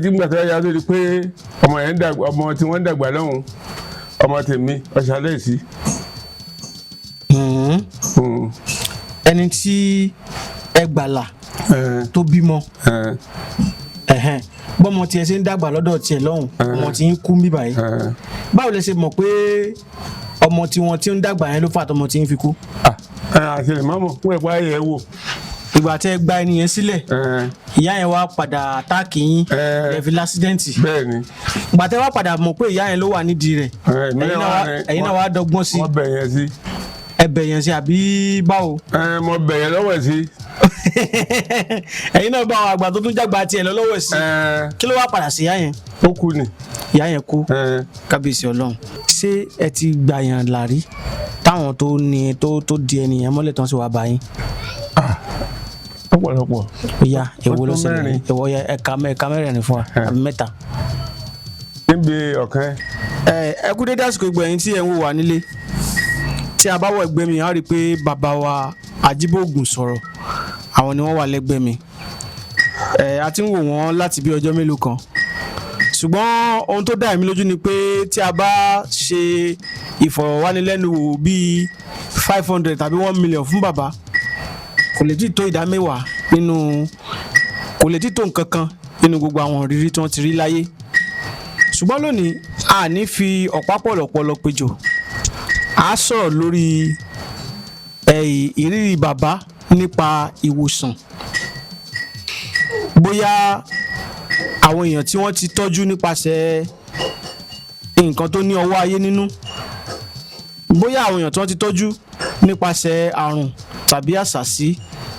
nígbà tó yá tó di pé ọmọ yẹn dàgbà, ọmọ tí wọ́n dàgbà lọ́hùn, ọmọ tèmi ọ̀ṣálẹ̀ sí. ẹni tí ẹ gbàlà tó bímọ bọ́mọ tiẹ̀ ṣe ń dàgbà lọ́dọ̀ tiẹ̀ lọ́hùn ọmọ tí ń kú bí báyìí báwo lẹ ṣe mọ̀ pé ọmọ tí wọ́n ti ń dàgbà yẹn ló fà tọmọ tí ń fi kú. àti lè má mọ̀ fún ẹ̀pá ayẹ̀ wò. ìgbà tẹ́ gba ẹni yẹn sílẹ̀ ìyá yẹn wá padà àtáàkì yín lẹ́fi lásídẹ́ǹtì. bẹ́ẹ̀ni. ìgbà tẹ́ wá padà mọ̀ pé ìyá yẹn ló wà nídìí rẹ̀ ẹ̀yin náà wá dọ́gbọ́n sí. wọ́n bẹ̀ yẹn sí. ẹ bẹ̀ yẹn sí àbí báwo. mo bẹ̀ yẹn lọ́wọ́ sí. ẹ̀yin náà bá àwọn àgbà tó tún jágbá tiẹ̀ lọ lọ́wọ́ sí. kí ló wá padà sí ìyá yẹn. ó kú ni. ìyá yẹn kú. kábíyèsí Ọlọ́run. ṣé ẹ ti gbà yàn lárí táwọn tó ní tó di ẹnìyẹn mọ́lẹ̀ tán sí wàá bá yín. ọ̀pọ̀lọpọ̀. ìyá èwo ló ṣẹlẹ̀ ìwọ ẹ̀ka mẹ́rin fún wa àbí mẹ́ta. níbi ọ̀kan. ẹ kú dédé àsìkò ìgbẹ̀yìn tí ẹ̀ ń wò wá nílé tí a bá wọ ẹgbẹ́ mi a rí i pé bàbá wa Ajíbógun sọ̀rọ̀ àwọn ni wọ́n wà lẹ́gbẹ̀ẹ́ mi a ti ń wò wọ́n láti bí ọjọ́ mélòó kan ṣùgbọ́n ohun tó dá èmi lójú ni pé tí a bá ṣe ìfọ̀rọ̀wánilẹ́nuwò bíi 500 tàbí 1 million fún bàbá kò lè tí tó ìdá mẹ́wàá nínú kò lè tí tó nǹkan kan nínú gbogbo àwọn ìrírí tí wọ́n ti rí láyé ṣùgbọ́n lónìí a ní fi ọ̀pá pọ̀lọ̀pọ̀lọ̀ péjọ a sọ̀rọ̀ lórí ìrírí bàbá nípa ìwòsàn bóyá àwọn èèyàn tí wọ́n ti tọ́jú nípasẹ̀ nǹkan tó ní ọwọ́ ayé nínú bóyá àwọn èèyàn tí wọ́n ti tọ́jú nípasẹ̀ àrùn tàbí àṣàsí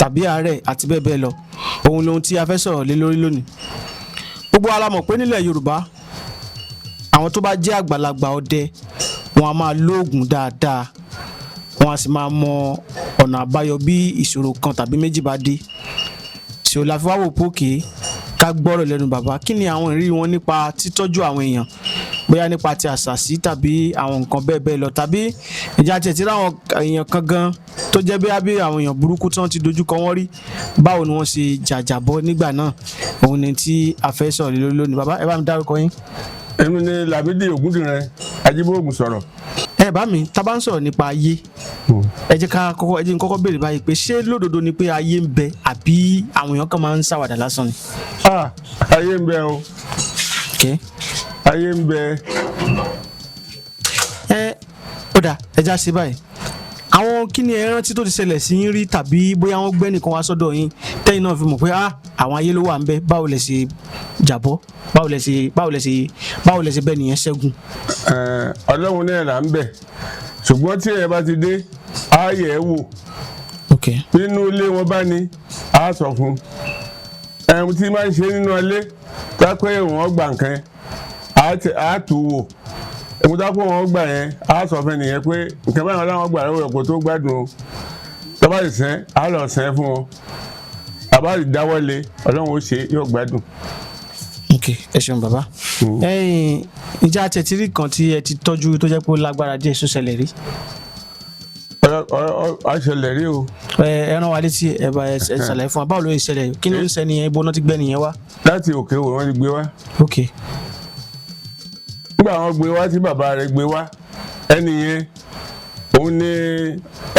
tàbí àárẹ̀ àti bẹ́ẹ̀ bẹ́ẹ̀ lọ ohun lohun tí a fẹ́ sọ̀rọ̀ lé lórí lónìí gbogbo wa la mọ̀ pé nílẹ̀ Yorùbá àwọn tó bá jẹ́ àgbàlagbà ọdẹ wọn a máa lóògùn dáadáa wọn a sì máa mọ ọ̀nà àbáyọ bí ìṣòro kan tàbí méjì bá dé ṣé o la fi wá wò pókè ká gbọ́rọ̀ lẹ́nu bàbá kí ni àwọn ìrírí wọn nípa títọ́jú àwọn èèyàn bóyá nípa ti àṣàsí tàbí àwọn nǹkan bẹ́ẹ̀ bẹ́ẹ̀ lọ tàbí ìjà tiẹ̀ tí ráwọn èèyàn kan gan tó jẹ́ bí àwọn èèyàn burúkú tí wọ́n ti dojúkọ wọ́n rí báwo ni wọ́n ṣe jàjàbọ́ nígbà náà òun ni tí a fẹ́ sọ̀rọ̀ lé lónìí bàbá ẹ bá mi dárúkọ yín. èmi ni Lámídì Ògúndìran Ajíbógun sọ̀rọ̀. ẹ bá mi tá bá ń sọ̀rọ̀ nípa ayé ẹ jẹ́ n kọ́kọ́ béèrè báyìí pé ṣé lódodo ni pé ayé ń bẹ àbí àwọn èèyàn kan máa ń ṣàwàdà lásán ni. ayé ń bẹ o. ayé ń bẹ. ó dà ẹ já sí báyìí àwọn kí ni ẹ rántí tó ti ṣẹlẹ̀ sí yín rí tàbí bóyá wọ́n gbé nìkan wá sọ́dọ̀ yín tẹ́yìn náà fi mọ̀ pé àwọn ayé ló wà ń bẹ báwo lẹ ṣe jàbọ́ báwo lẹ ṣe bẹ́ẹ̀ nìyẹn ṣẹ́gun. Ọlọ́run náà là ń bẹ̀ ṣùgbọ́n tí ẹ bá ti dé á yẹ̀ ẹ́ wò nínú ilé wọn bá ní á sọ fún ẹ̀hún tí máa ń ṣe nínú ilé tápẹ́ wọn gbà nǹkan á tù wò ẹ̀hún tápẹ́ wọn gbà yẹn á sọ fún ẹnìyẹn pé nǹkan báyìí láwọn gbà lọ́wọ́ ẹ̀kọ́ tó gbádùn o tọ́ba sì sẹ́n á lọ sẹ́n fún wọn bàbá sì dáwọ́lé Ọlọ́run ó ṣe yóò gbádùn. ẹ ṣeun bàbá ìjà tẹ̀tírì kan tí ẹ ti tọ́jú tó jẹ́ pé ó lágbára díẹ̀ só ṣẹlẹ̀ rí. a ṣẹlẹ̀ rí o. ẹ rán wa létí ẹ bá ẹ ṣàlàyé fún wa báwo ló ń ṣẹlẹ̀ kí ló ń ṣe nìyẹn ibo náà ti gbé nìyẹn wá. láti òkè òwò wọn ti gbé wá. nígbà wọn gbé wá tí bàbá rẹ̀ gbé wá ẹnìyẹn òun ni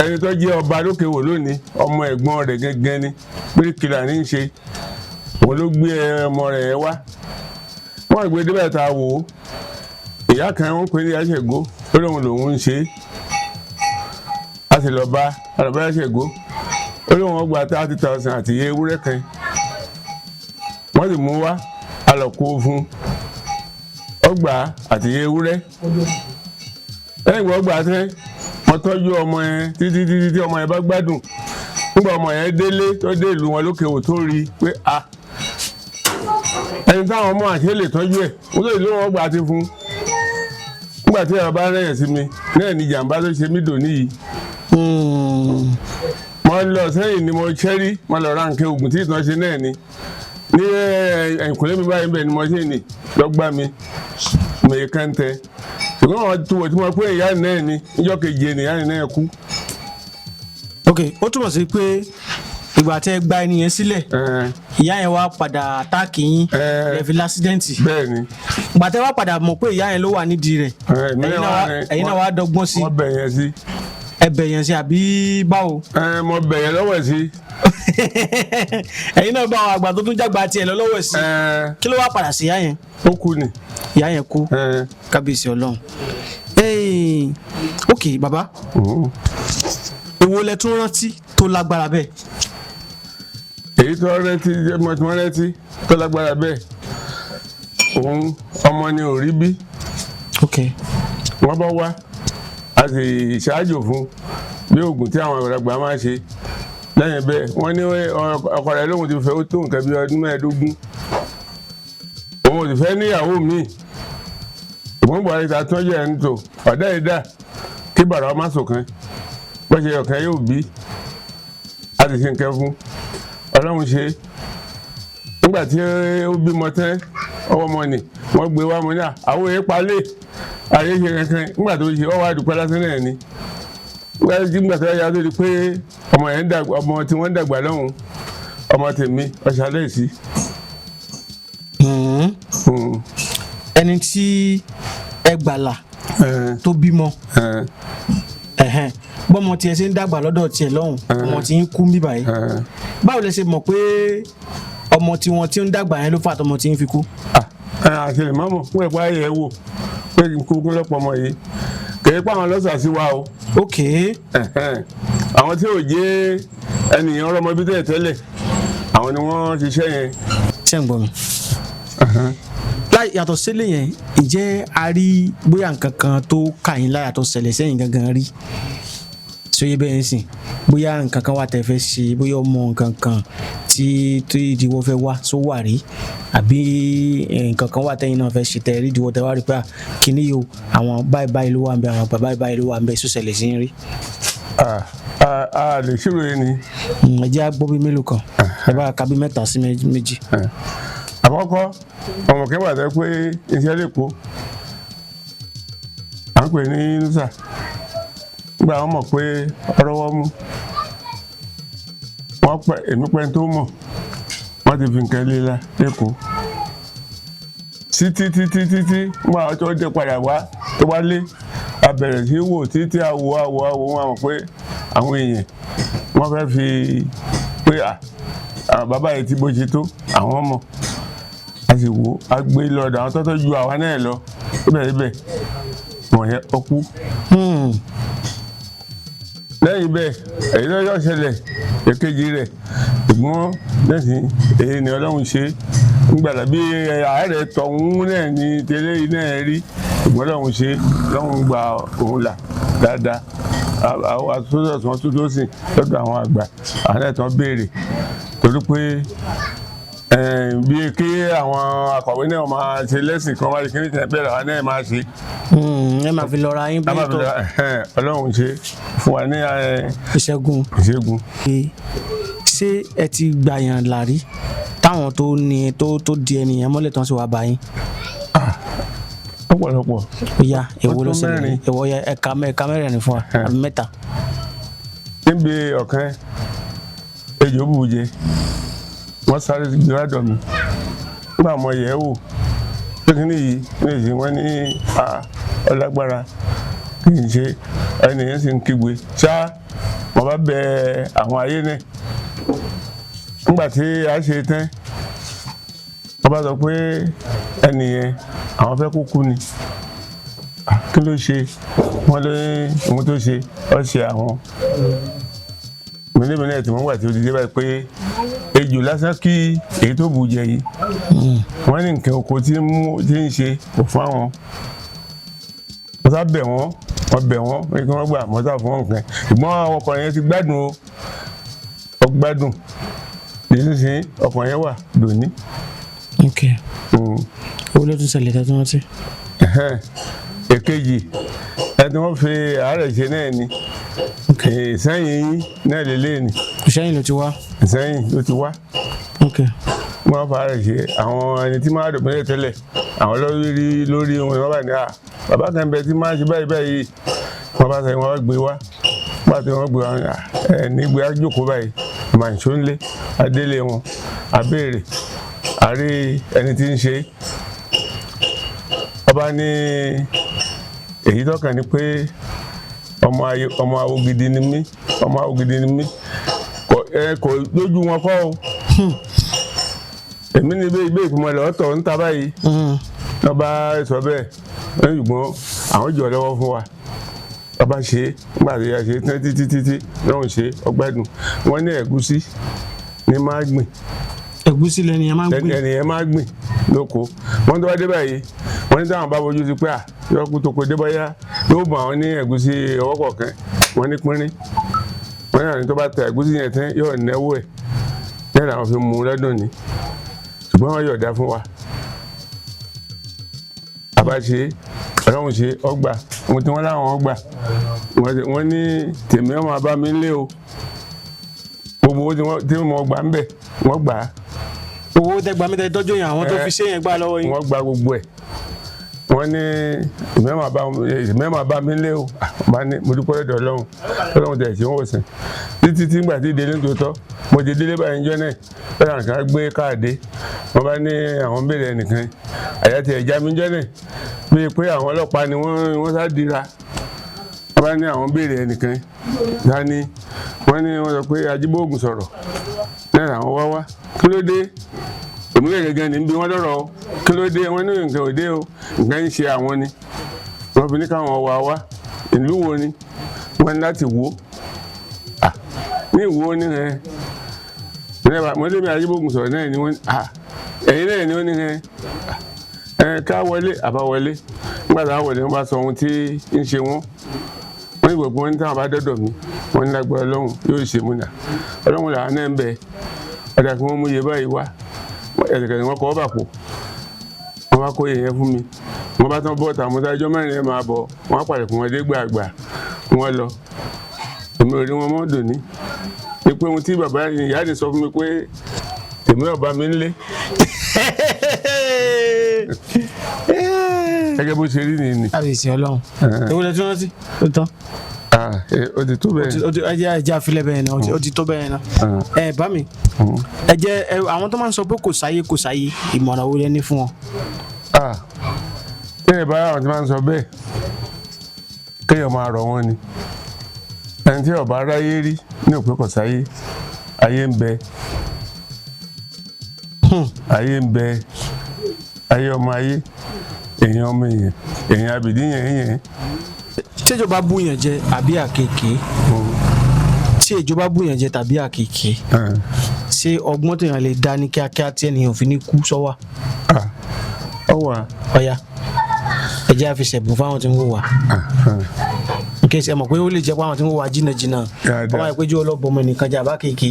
ẹni tó jẹ́ ọba lókè òwò lónìí ọmọ ẹ̀gbọ́n rẹ̀ gẹ́gẹ́ ni bíríkìlà ní í ṣe òun ló gbé ọmọ rẹ̀ wá wọ́n gbé débẹ̀ tá a wò ó ìyá kan wọ́n pè ní Aṣẹ̀gó ó lóun lòun ń ṣe a sì lọ bá Aṣẹ̀gó ó lóun gba 30,000 àti iye ewúrẹ́ kan wọ́n sì mú wá a lọ kó fún ọgbà àti iye ewúrẹ́ lẹ́yìn ìgbà ọgbà tẹ́ wọ́n tọ́jú ọmọ yẹn títí ọmọ yẹn bá gbádùn nígbà ọmọ yẹn délé tó dé ìlú wọn lókè wò tó rí i pé ẹni táwọn ọmọ àti lè tọ́jú ẹ̀ wọ́n lè lóun ọgbà ti fún nígbà tí ẹ̀rọ bá rẹ̀yìn sí mi náà ní jàǹbá tó ṣe mí dòní yìí. mo lọ sẹ́yìn ni mo ṣẹ́rí mo lọ ra nǹkan oògùn tí ìtàn ṣe náà ni ní ẹ̀yìnkùnlé mi báyìí bẹ́ẹ̀ ni mo ṣe ní lọ́gbà mi mèye kẹ́ńtẹ́ ṣùgbọ́n àwọn tó wọ̀ tí mo pé ìyá náà ni níjọ́ kejì ènìyàn náà kú. ó túmọ̀ sí pé ìgbà tẹ́ gba ẹni yẹn sílẹ̀ ìyá yẹn wá padà àtáàkì yín ẹ fi lásídẹ́ǹtì. bẹ́ẹ̀ni. gbàtẹ́ wá padà mọ̀ pé ìyá yẹn ló wà nídìí rẹ̀ ẹ̀yin náà wá dọ́gbọ́n sí. wọ́n bẹ̀ yẹn sí. ẹ bẹ̀ yẹn sí àbí báwo. mo bẹ̀ yẹn lọ́wọ́ sí. ẹ̀yin náà bá àwọn àgbà tó tún jágbá tiẹ̀ lọ lọ́wọ́ sí. kí ló wá padà sí ìyá yẹn. ó kú ni. ìyá yẹn kú. kábíyèsí Ọlọ́run. ok bàbá èwo lẹ tún rántí tó lágbára bẹ́ẹ̀. èyí tó rántí tó lágbára bẹ́ẹ̀ òun ọmọ ni ò rí bí. ok. wọ́n bá wá a sì ṣáájò fún bí oògùn tí àwọn àgbàlagbà máa ń ṣe lẹ́yìn bẹ́ẹ̀ wọ́n ní ọkọ rẹ̀ lóhun ti fẹ́ ó tó nǹkan bí ọdún 15 òun ò sì fẹ́ níyàwó míì ìwọ̀n buhari ta tọ́jú ẹ̀ ń tò ọ̀dá ìdá kí bàrà ọmọ sòkan bó ṣe ọ̀kan yóò bí a sì ṣe nǹkan fún ọlọ́run ṣe nígbà tí ó bímọ tán ọwọ́ ọmọ nì wọ́n gbé wá mọ́ ní àwọn èèyàn palẹ̀ àyè ṣe kankan nígbà tó ṣe ọwọ́ àdùpẹ́ lásán náà ni nígbà tó yá tó di pé ọmọ tí wọ́n dàgbà lọ́hùn ọmọ tèmi ọ̀ṣálẹ̀ sí. ẹni tí ẹ gbàlà tó bímọ bọ́mọ tiẹ̀ ṣe ń dàgbà lọ́dọ̀ tiẹ̀ lọ́hùn ọmọ tí ń kú ń bíbà yìí báwo lẹ ṣe mọ̀ pé ọmọ tí wọ́n ti ń dàgbà yẹn ló fà tọmọ tí ń fi kú. àṣẹlẹ̀ mọ́mọ́ fún ẹ̀pá ayẹyẹ wò pé kí n kú lọ́pọ̀ ọmọ yìí kèé pa àwọn lọ́sà sí wa o. ok. àwọn tí ò jẹ́ ẹnìyàn ọlọ́mọ bí tẹ́lẹ̀ àwọn ni wọ́n ṣiṣẹ́ yẹn. ṣé ń gbọ́ mi. láì yàtọ̀ sílẹ̀ yẹn ǹjẹ́ a rí bóyá nǹkan kan tó kà yín láyà tó ṣẹlẹ̀ sẹ́yìn gangan rí sóyè bẹ́ẹ̀ ń sìn bóyá nǹkan kan wà tẹ́ fẹ́ ṣe bóyá ọmọ nǹkan kan tí ìdíwọ́ fẹ́ wá só wà rí àbí nǹkan kan wà tẹ́yìn náà fẹ́ ṣe tẹ́ rí ìdíwọ́ tẹ́ wá rí pé kíní yìí o àwọn báyìí ló wà ń bẹ àwọn àgbà báyìí ló wà ń bẹ só ṣẹlẹ̀ sí rí. a lè ṣírò yẹn ni. ẹ jẹ́ àgbọ̀ bíi mélòó kan ẹ bá ka bí 3 sí méjì. àkọ́kọ́ ọmọ kẹwàá tẹ́ pé iṣẹ́ lè kó à ń pè ní nusa nígbà wọn mọ̀ pé ọlọ́wọ́ mú wọ́n pẹ́ èmi pẹ́ tó mọ̀ wọ́n ti fi nǹkan líla lẹ́kọ̀ọ́ títí nígbà wọn tó dé padà wá tó wá lé a bẹ̀rẹ̀ sí wò títí àwò wọn mọ̀ pé àwọn èèyàn wọ́n fẹ́ fi pé àwọn bàbá yìí ti bó ṣe tó àwọn mọ̀ a sì wò a gbé lọ́dọ̀ àwọn tọ́tọ́ ju àwa náà lọ bẹ́ẹ̀ wọ̀nyẹn ọkú. lẹ́yìn bẹ́ẹ̀ èyí tó yọ ṣẹlẹ̀ èkejì rẹ̀ ṣùgbọ́n lẹ́sìn èyí ni ọlọ́run ṣe nígbàdà bí àárẹ̀ tọ̀hún náà ní tẹ́lẹ̀ yìí náà rí ṣùgbọ́n ọlọ́run ṣe ọlọ́run gba òun là dáadáa àwọn àtúntò tí wọ́n tún tó sìn lọ́dọ̀ àwọn àgbà àwọn ẹ̀tàn béèrè torí pé bí kí àwọn akọ̀wé náà máa ṣe lẹ́sìn kan wáyé kí ní tẹ̀ bẹ́ẹ̀ làwọn náà máa ṣe. ẹ máa fi lọ́ra yín bí tó. ọlọ́run ṣe fún wa ní ìṣẹ́gun. ṣé ẹ ti gbàyàn lárí táwọn tó ní tó di ẹnìyàn mọ́lẹ̀ tán sì wá bá yín. ọ̀pọ̀lọpọ̀. ó yá èwo ló ṣẹlẹ̀ èwo ya ẹ̀ka mẹ́rin fún wa àbí 3. níbi ọ̀kan ejò bùjẹ wọ́n sáré gbéradọ̀ mi nígbà mọ yẹ̀ wò pé kí nìyí méjì wọ́n ní ọlágbára kì í ṣe ẹnìyẹn sì ń kígbe ṣá wọ́n bá bẹ àwọn ayé náà nígbà tí a ṣe tán wọ́n bá sọ pé ẹnìyẹn àwọn fẹ́ kó kú ni kí ló ṣe wọ́n lé ohun tó ṣe ó ṣe àwọn mílíọ̀nù tí wọ́n wà tí ó ti dé báyìí pé ejò lásán kí èyí tó bù jẹ yìí wọ́n ní nǹkan oko tí ń ṣe kò fún àwọn wọ́n sá bẹ̀ wọ́n pé kí wọ́n gbà mọ́tà fún wọn nǹkan ìgbọ́n àwọn ọkọ̀ yẹn ti gbádùn ó gbádùn nísinsìnyí ọkọ̀ yẹn wà dòní. ok owó ló tún ṣẹlẹ̀ tẹ́tí wọ́n ti. èkejì ẹni wọ́n fi àárẹ̀ ṣe náà ni ìsẹ́yìn yín náà lélẹ̀ ni. ìsẹ́yìn ló ti wá. ìsẹ́yìn ló ti wá. ok. wọ́n fa àárẹ̀ ṣe àwọn ẹni tí máa dùn mílẹ̀ tẹ́lẹ̀ àwọn lórí wọn wọ́n bá ní bàbá kan bẹ tí máa ṣe báyìí wọ́n bá sẹ́yìn wọ́n gbé wá wọ́n bá tẹ wọ́n gbé wá ní gbé àjòkó báyìí màá ń ṣónlé adélé wọn abéèrè àrí ẹni tí ń ṣe ọba ní èyí tọ́kàn ni pé ọmọ awo gidi ni mí kò lójú wọn kọ́ o èmi ní ibé ìfúnmọ́lẹ̀ ọ̀tọ̀ ń ta báyìí wọ́n bá sọ bẹ́ẹ̀ ṣùgbọ́n àwọn jọ lọ́wọ́ fún wa ọba ṣe nígbà tí a ṣe títí lọ́hùn ṣe ọgbẹ́dùn wọ́n ní ẹ̀gúsí ní máa gbìn ẹ̀gúsí lẹ́nìyẹn máa gbìn lóko wọ́n tó wá dé báyìí wọ́n ní táwọn bá wojú sí pé yọkú tó kó dé báyá yóò bọ̀ àwọn ní ẹ̀gúsí ọwọ́ kọ̀ọ̀kan wọ́n ní pínrín wọ́n ní àwọn tó bá ta ẹ̀gúsí yẹn tán yóò náwó ẹ̀ yẹn làwọn fi mú lọ́dún ni ṣùgbọ́n wọ́n yọ̀ọ̀dá fún wa àbáṣe ọlọ́run ṣe ọgbà ohun tí wọ́n láwọn ọgbà wọ́n ní tèmi ọmọ bá mi lé o gbogbo owó tí mo gbà ń bẹ̀ wọ́n gbà á. owó tẹgbà mi tẹ tọ́jú yẹn àwọn tó fi ṣe yẹn gbà lọ́wọ́ yín. wọ́n gba gbogbo ẹ̀ wọ́n ní tèmi ọmọ bá mi lé o bá ní mo dúpẹ́ lọ́dọ̀ ọlọ́run tẹ̀ ṣe wọ́n sìn títí tí gbà tí délé tó tọ́ mo ti délé báyìí ń jọ́ náà lọ́dọ̀ nǹkan gbé káàdé wọ́n bá ní àwọn béèrè ẹnìkan àyà tí ẹ̀já mi jọ́ náà bíi pé àwọn ọlọ́pàá ni wọ́n sá dira wọ́n bá ní àwọn béèrè ẹnìkan dání wọ́n ní wọ́n sọ pé Ajíbóògùn sọ̀rọ̀ náà làwọn wá kí ló dé òmùgẹ̀ gẹ́gẹ́ ní bí wọ́n lọ́rọ̀ o kí ló dé wọ́n ní nǹkan òde o nǹkan ń ṣe àwọn ni wọ́n fi ní káwọn wá ìlú wo ni wọ́n ní láti wò ní ìwò ní mo lé mi Ajíbóògùn sọ̀rọ̀ náà ni wọ́n ẹ̀yin náà ni wọ́n ní ká wọlé àbáwọlé nígbà táwọn wọlé wọn bá sọ ohun tí ń ṣe wọn ní gbogbo wọn ní táwọn bá dọ́dọ̀ mi wọn ní lágbára Ọlọ́run yóò ṣe múnà Ọlọ́run làwọn náà ń bẹ ọ̀dà kí wọ́n mú iye báyìí wá ẹ̀ẹ́dẹ̀kẹ̀dẹ̀ wọn kọ́ ọ́ bà pọ̀ wọn bá kó yẹn fún mi wọn bá tán bọ́ọ̀tà mo dájọ́ mẹ́rin ẹ̀ máa bọ̀ wọn á pàdé fún wọn dé gbàgbà wọn lọ èmi ò rí wọn mọ́ dòní ni pé ohun tí bàbá ìyá ni sọ fún mi pé tèmi ọba mi ń lé gẹ́gẹ́ bó ṣe rí ni. àbísí Ọlọ́run ewu lẹ tún rántí ó tán. ó ti tó bẹ́ẹ̀. ẹ jẹ́ àfilẹ̀ bẹ́ẹ̀ náà ó ti tó bẹ́ẹ̀ náà. ẹ bá mi ẹ jẹ́ àwọn tó máa ń sọ pé kò sáyé ìmọ̀ràn wo lẹ ní fún wọn. tẹ́lẹ̀ bá àwọn tí máa ń sọ bẹ́ẹ̀ kéèyàn máa rọ̀ wọ́n ni ẹni tí ọba aráyé rí ní òpin kò sáyé ayé ń bẹ ayé ọmọ ayé èèyàn ọmọ èèyàn àbìdí yẹn. tí ìjọba búyàn jẹ àbí àkekèé tí ìjọba búyàn jẹ tàbí àkekèé ṣé ọgbọ́n téèyàn lè dá ní kíákíá tí ènìyàn fi ní kú sọ́wọ́. ọ̀ya ẹ jẹ́ àfi ṣẹ̀bùn fáwọn tí ń wò wá nkè ṣe mọ̀ pé ó lè jẹ́ pé àwọn tí ń wò wá jìnnà ọmọ yẹn pé jẹ́ ọlọ́bọmọ nìkan jẹ́ àbá kéèké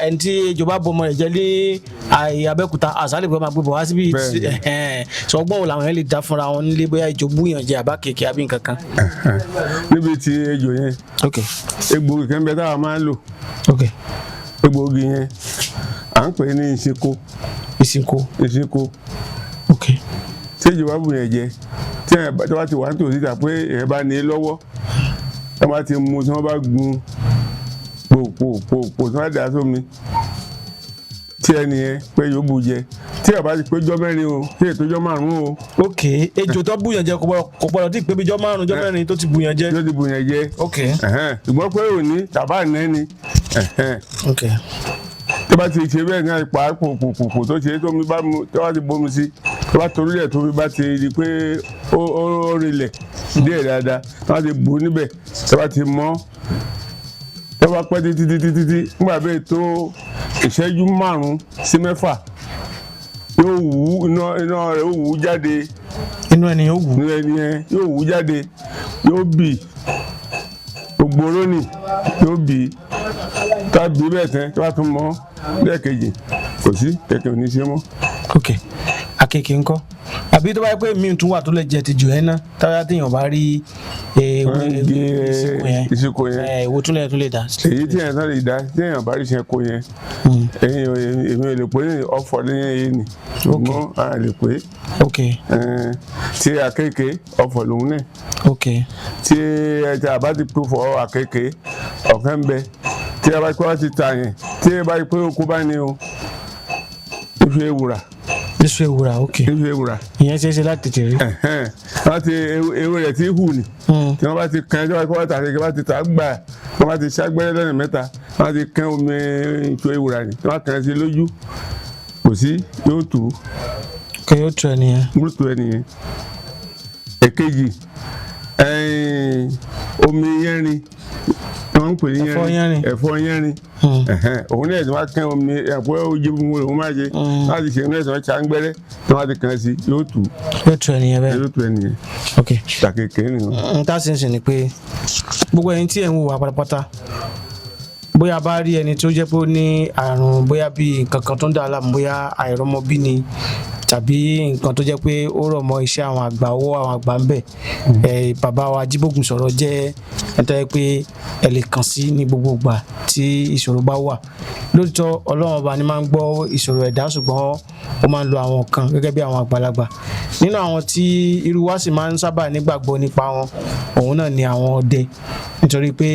ẹni tí ìjọba bọmọ rẹ̀ jẹ́ ní Abẹ́òkúta àṣálẹ̀ pé máa gbé bọ̀ wá síbi sọgbọ́n wo làwọn yẹn lè dá fúnra wọn nílé bóyá ìjọba yàn jẹ́ àbá kéèké àbí nǹkan kan. níbi tí ejò yẹn egbòogi kan bẹ táwa máa ń lò egbòogi yẹn à ń pè ní ìsìnkó tí ìjọba bù yẹn jẹ tí ẹ bá ti wà ní tòsí tà pé ẹ bá ní lọ́wọ́ tí wọ́n bá ti mú tí wọ́n bá gun pòpòpò tí wọ́n dà sómi tí ẹni yẹn pé yóò bù jẹ tí ẹ bá ti péjọ mẹ́rin o tí ètò ọjọ́ márùn-ún o. ok ejò tó bù yẹn jẹ kò gbọdọ̀ tí ì pé bíjọ́ márùn-ún jọ́ mẹ́rin tó ti bù yẹn jẹ. tó ti bù yẹn jẹ. ok ṣùgbọ́n pé òní tàbá nẹ́ni. ok tó bá ti ṣe bẹ́ẹ̀ ní àìpá pòpòpò tó ṣe tó mi bá mu tó bá ti bomi sí tó bá torí ẹ̀ tó mi bá ti di pé ó rinlẹ̀ díẹ̀ dáadáa tó bá ti bù níbẹ̀ tó bá ti mọ́ tó bá pẹ́ títí nígbà bẹ́ẹ̀ tó ìṣẹ́jú 5 sí 6 yóò wú iná rẹ̀ yóò wú jáde. inú ẹni yóò wú. inú ẹni yẹn yóò wú jáde yóò bì gbogbo rónì yóò bì tá a bí bẹ́ẹ̀ tẹ́ tó bá tún mọ́ lẹ́ẹ̀kejì kò sí kẹ̀kẹ́ ò ní ṣe mọ́. ok àkekèé ńkọ́ àbí tó bá yẹ pé míì tún wà tó lè jẹ ti jù ẹ́ ná táwọn téèyàn bá rí ìsìnkú yẹn èwo tún lè dá. èyí tí èèyàn tán lè dá tí èèyàn bá rí ìsìnkú yẹn èmi ò lè pé ọ̀fọ̀ lẹ́yìn yìí ni ṣùgbọ́n a lè pé tí àkekèé ọ̀fọ̀ lòun náà tí ẹja àbá ti pè fọ àkekèé ọ̀kan ń bẹ tí a bá kọ́ láti ta yẹn tí ẹ bá pé oko bá ní o ife ewúra. ife ewúra ok. ife ewúra. ìyẹn ṣeé ṣe láti tètè rí. láti ewé rẹ̀ tí hù ní tí wọ́n bá ti kan ẹjọ́ kọ́ láti àtẹ̀kẹ́ bá ti ta gbà wọ́n bá ti ṣàgbẹ́rẹ́ lọ́nà mẹ́ta wọ́n bá ti kan omi ife ewúra ni wọ́n bá kan sí lójú kò sí yóò tù ú. kò yóò tù ẹ nìyẹn. yóò tù ẹ nìyẹn. èkejì omi yẹrin wọ́n ń pè ní ẹ̀fọ́ yẹrin òun náà tí wọ́n kẹ́ omi ẹ̀fọ́ ojú gbogbo òun máa ṣe láti ṣe ní ẹ̀sán ṣàǹgbẹ́rẹ́ tí wọ́n ti kàn sí yóò tù ẹ nìyẹn bẹ́ẹ̀. yóò tù ẹ nìyẹn. ok tàkèké nìyẹn. n ta sì ń sìn ni pé gbogbo ẹni tí ẹ̀ ń wò wá pátápátá bóyá bá rí ẹni tó jẹ́ pé ó ní àrùn bóyá bí nǹkan kan tó ń dà láàmú bóyá àìrọ́mọbí ni tàbí nǹkan tó jẹ́ pé ó rọ̀ mọ́ iṣẹ́ àwọn àgbà owó àwọn àgbà ń bẹ̀ bàbá wa Ajíbógun sọ̀rọ̀ jẹ́ ẹ̀ńtọ́ pé ẹ lè kàn sí ní gbogbo ìgbà tí ìṣòro bá wà lóòótọ́ Ọlọ́run ọba ni máa ń gbọ́ ìṣòro ẹ̀dá ṣùgbọ́n ó máa ń lo àwọn kan gẹ́gẹ́ bí àwọn àgbàlagbà nínú àwọn tí irú wa sì máa ń sábà nígbàgbọ́ nípa wọn òun náà ni àwọn ọdẹ nítorí pé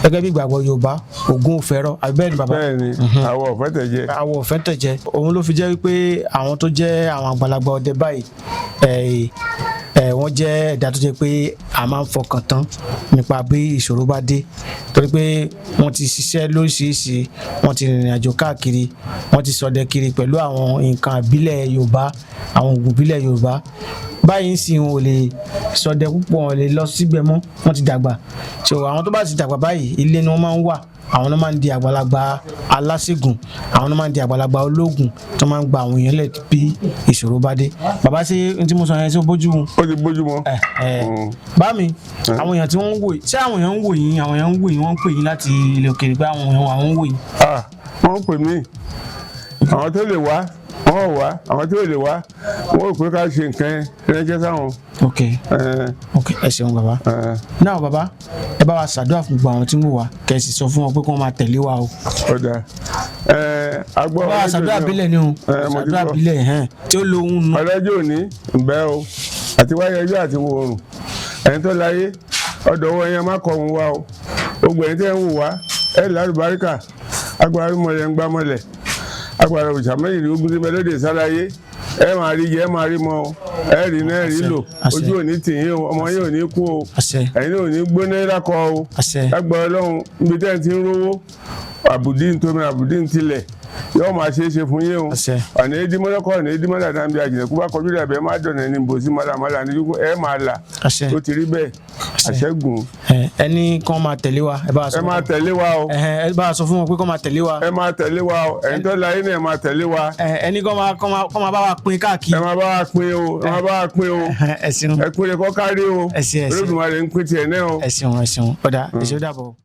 gẹ́gẹ́ bí ìgbàgbọ́ Yorùbá Ògún ò fẹ́rọ̀ àbí bẹ́ẹ̀ ni bàbá. bẹ́ẹ̀ni àwọ̀ ọ̀fẹ́ tẹ̀jẹ. àwọ̀ ọ̀fẹ́ tẹ̀jẹ òun ló fi jẹ́ wípé àwọn tó jẹ́ àwọn àgbàlagbà ọdẹ báyìí wọ́n jẹ́ ẹ̀dá tó jẹ́ pé a máa ń fọkàn tán nípa bí ìṣòro bá dé torí pé wọ́n ti ṣiṣẹ́ lóríṣiríṣi wọ́n ti rìnrìn àjò káàkiri wọ́n ti ṣọdẹ kiri pẹ̀lú àwọn nǹkan ìbílẹ̀ Yorùbá àwọn oògùn ìbílẹ̀ Yorùbá báyìí ń sìn wọn ò lè ṣọdẹ púpọ̀ wọn lè lọ sígbẹ́ mọ́ wọ́n ti dàgbà so àwọn tó bá ti dàgbà báyìí ilé ni wọ́n máa ń wà àwọn náà máa ń di àgbàlagbà aláṣègùn àwọn náà máa ń di àgbàlagbà ológun tó máa ń gba àwọn èèyàn lẹ̀ bí ìṣòro bá dé bàbá ṣe n tí mo sọ yẹn ṣé ó bójú mu. ó ti bójú mu. bá mi àwọn èèyàn tí wọ́n ń wò yìí ṣé àwọn èèyàn ń wò yín àwọn èèyàn ń wò yín wọ́n ń pè yín láti ilẹ̀ òkèèrè pé àwọn èèyàn ń wò yín. wọ́n ń pè mí àwọn tó lè wá wọ́n wá àwọn tó lè wá wọ́n ò pé ká ṣe nǹkan rẹ́jẹ́ sáwọn. ok ẹ ṣeun bàbá náà bàbá ẹ bá wa ṣàdúrà fún gbogbo àwọn tí ń wò wá kẹ́ ẹ sì sọ fún wọn pé kí wọ́n máa tẹ̀lé wa o. ọ̀dà agbọ́ bá wa ṣàdúrà bílẹ̀ ni o ṣàdúrà bílẹ̀ tí ó lo ohun nù. ọlọ́jọ́ òní ǹbẹ́ o àti wáyé ọjọ́ àti wo oòrùn ẹni tó láyé ọ̀dọ̀ owó ẹ̀yàn má kọ̀ ọ̀hún wa o gbogbo ẹni tẹ́ ń wò wá ẹ̀ lárúbáríkà agbára mọ̀lẹ́ ń gbá mọ̀lẹ̀ agbára òṣàmẹ́yìn ní ogun tí mẹ́lẹ́dẹ̀ sáláyé ẹ máa rí jẹ ẹ máa rí mọ ẹ rí náà rí lò ojú òní tìyín o ọmọ yín ò ní kú o ẹ̀yin ò ní gbóná lákọ o lágbára Ọlọ́run níbi tẹ́ ẹ ti ń rówó àbùdí ntomi àbùdí ntilẹ̀ yóò máa ṣe é ṣe fún yín o ọ̀nà èdìmọ́lọ́kọ̀ ọ̀nà èdìmọ́lá náà bí àjìnlẹ̀kú bá kọjú dàbẹ̀ má dọ̀nà ẹni bò sí mọ́làmọ́là ní ẹ máa là ó ti rí bẹ́ẹ̀ àṣẹ́gun. ẹni kan máa tẹ̀lé wa ẹ bá a sọ fún wọn. ẹ máa tẹ̀lé wa o. ẹ bá a sọ fún wọn pé kọ́ máa tẹ̀lé wa. ẹ máa tẹ̀lé wa o ẹni tó láyé náà ẹ máa tẹ̀lé wa. ẹni kọ́ máa bá wa pín káàkiri. ẹ máa bá wa pín o ẹ máa bá wa pín o. ẹ ṣeun ẹ pín lè kọ́ kárí o. ẹ ṣeun Olódùmarè ń pín tiẹ̀ náà o. ẹ ṣeun ọ̀dà ẹ ṣeun dàbọ̀.